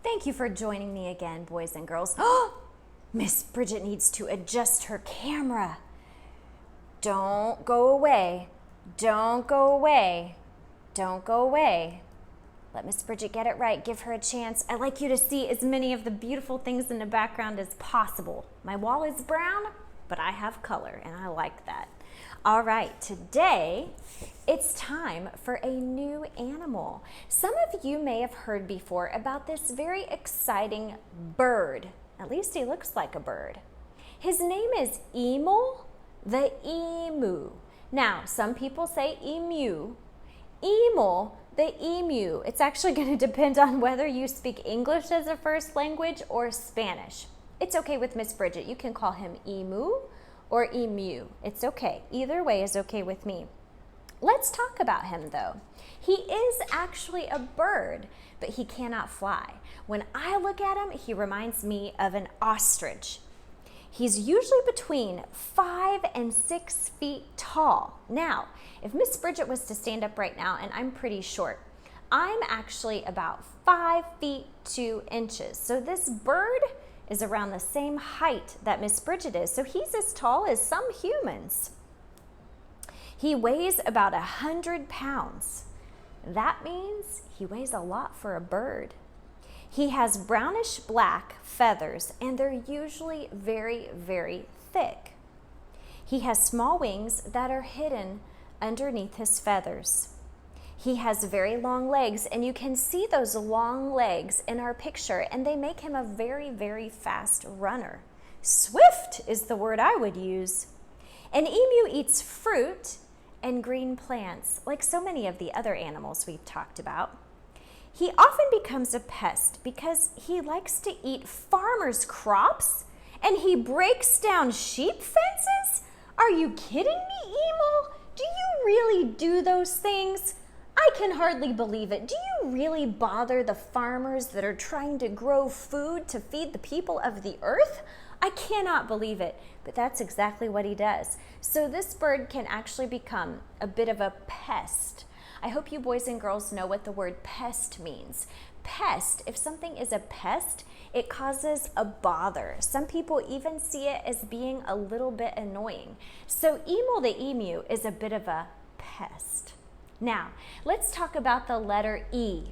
Thank you for joining me again, boys and girls. Oh, Miss Bridget needs to adjust her camera. Don't go away. Don't go away. Don't go away. Let Miss Bridget get it right. Give her a chance. I'd like you to see as many of the beautiful things in the background as possible. My wall is brown, but I have color, and I like that. All right, today it's time for a new animal. Some of you may have heard before about this very exciting bird. At least he looks like a bird. His name is Emil the Emu. Now, some people say emu. Emil the Emu. It's actually going to depend on whether you speak English as a first language or Spanish. It's okay with Miss Bridget. You can call him Emu or Emu. It's okay. Either way is okay with me. Let's talk about him though. He is actually a bird, but he cannot fly. When I look at him, he reminds me of an ostrich. He's usually between 5 and 6 feet tall. Now, if Miss Bridget was to stand up right now, and I'm pretty short, I'm actually about 5 feet 2 inches. So this bird is around the same height that Miss Bridget is. So he's as tall as some humans. He weighs about 100 pounds. That means he weighs a lot for a bird. He has brownish black feathers, and they're usually very, very thick. He has small wings that are hidden underneath his feathers. He has very long legs, and you can see those long legs in our picture, and they make him a very, very fast runner. Swift is the word I would use. An emu eats fruit and green plants, like so many of the other animals we've talked about. He often becomes a pest because he likes to eat farmers' crops, and he breaks down sheep fences? Are you kidding me, Emil? Do you really do those things? I can hardly believe it. Do you really bother the farmers that are trying to grow food to feed the people of the earth? I cannot believe it, but that's exactly what he does. So this bird can actually become a bit of a pest. I hope you boys and girls know what the word pest means. Pest, if something is a pest, it causes a bother. Some people even see it as being a little bit annoying. So Emil the Emu is a bit of a pest. Now, let's talk about the letter E.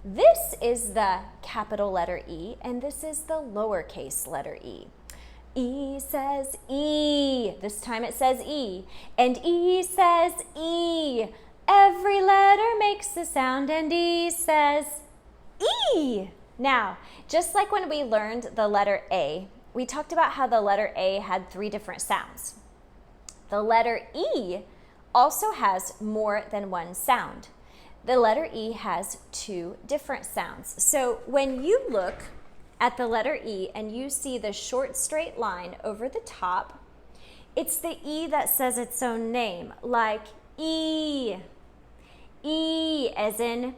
This is the capital letter E, and this is the lowercase letter e. E says E. This time it says E. And E says E. Every letter makes a sound, and E says E. Now, just like when we learned the letter A, we talked about how the letter A had 3 different sounds. The letter E also has more than one sound. The letter E has 2 different sounds. So when you look at the letter E and you see the short straight line over the top, it's the E that says its own name, like E. E as in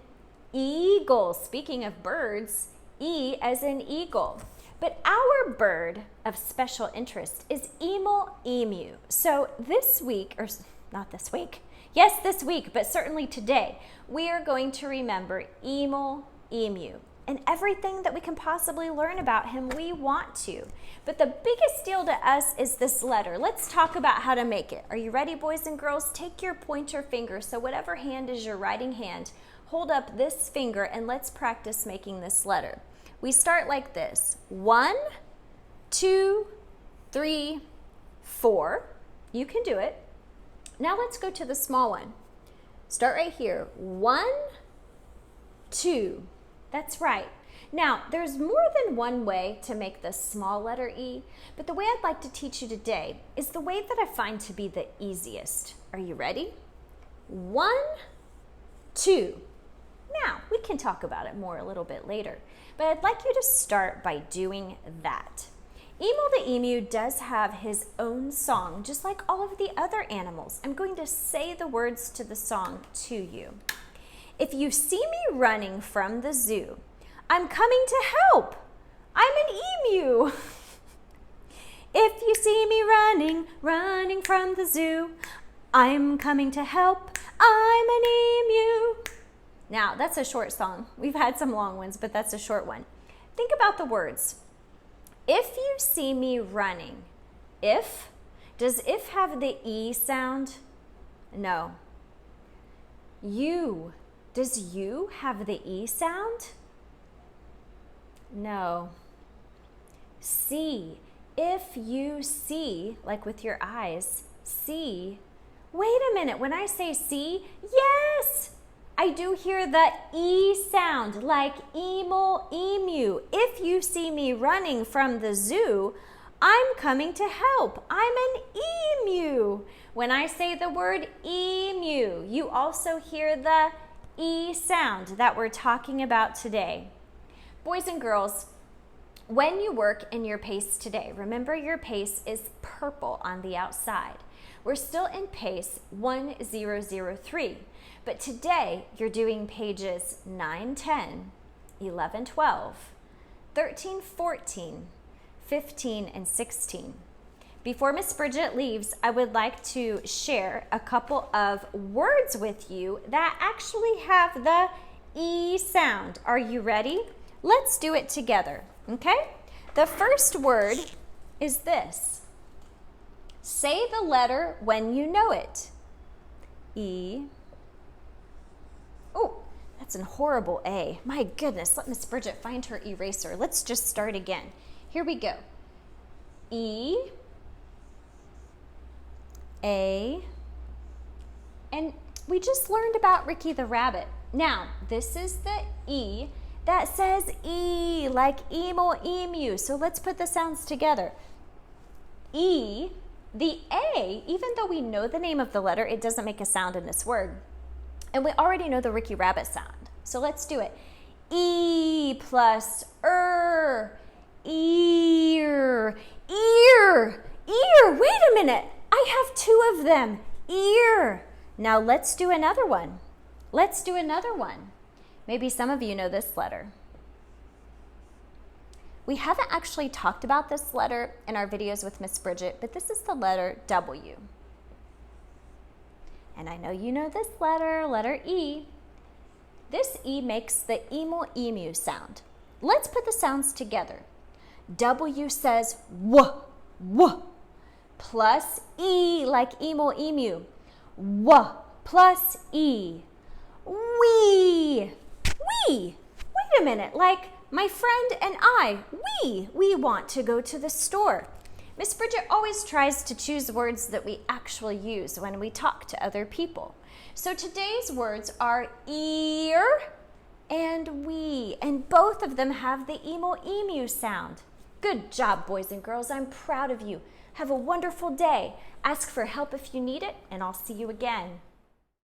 eagle. Speaking of birds, E as in eagle. But our bird of special interest is Emil Emu. So this week, or not this week, yes, this week, but certainly today, we are going to remember Emil Emu. And everything that we can possibly learn about him, we want to. But the biggest deal to us is this letter. Let's talk about how to make it. Are you ready, boys and girls? Take your pointer finger, so whatever hand is your writing hand, hold up this finger and let's practice making this letter. We start like this. 1, 2, 3, 4. You can do it. Now let's go to the small one. Start right here. 1, 2. That's right. Now, there's more than one way to make the small letter E, but the way I'd like to teach you today is the way that I find to be the easiest. Are you ready? 1, 2. Now, we can talk about it more a little bit later, but I'd like you to start by doing that. Emil the Emu does have his own song, just like all of the other animals. I'm going to say the words to the song to you. If you see me running from the zoo, I'm coming to help. I'm an emu. If you see me running from the zoo, I'm coming to help. I'm an emu. Now, that's a short song. We've had some long ones, but that's a short one. think about the words. If you see me running, if, does if have the E sound? No. You, does you have the E sound? No. See, if you see, like with your eyes, see. Wait a minute, when I say see, yes, I do hear the E sound, like Emil Emu. If you see me running from the zoo, I'm coming to help. I'm an emu. When I say the word emu, you also hear the E sound that we're talking about today. Boys and girls, when you work in your pace today, remember your pace is purple on the outside. We're still in pace 1003, but today you're doing pages 9, 10, 11, 12, 13, 14, 15, and 16. Before Miss Bridget leaves, I would like to share a couple of words with you that actually have the E sound. Are you ready? Let's do it together, okay? The first word is this. Say the letter when you know it. E. Oh, that's a horrible A. My goodness, let Miss Bridget find her eraser. Let's just start again. Here we go. E, A, and we just learned about Ricky the Rabbit. Now, this is the E that says E, like Emil Emu. So let's put the sounds together. E, the A, even though we know the name of the letter, it doesn't make a sound in this word. And we already know the Ricky Rabbit sound. So let's do it. E plus ear, ear, ear. Wait a minute. I have two of them. Ear. Now let's do another one. Let's do another one. Maybe some of you know this letter. We haven't actually talked about this letter in our videos with Miss Bridget, but this is the letter W. And I know you know this letter, letter E. This E makes the Emil Emu sound. Let's put the sounds together. W says W, W, plus E like Emil Emu. W plus E. We. Wait a minute, like my friend and I, we want to go to the store. Miss Bridget always tries to choose words that we actually use when we talk to other people. So today's words are ear and we, and both of them have the Emil Emu sound. Good job, boys and girls. I'm proud of you. Have a wonderful day. Ask for help if you need it, and I'll see you again.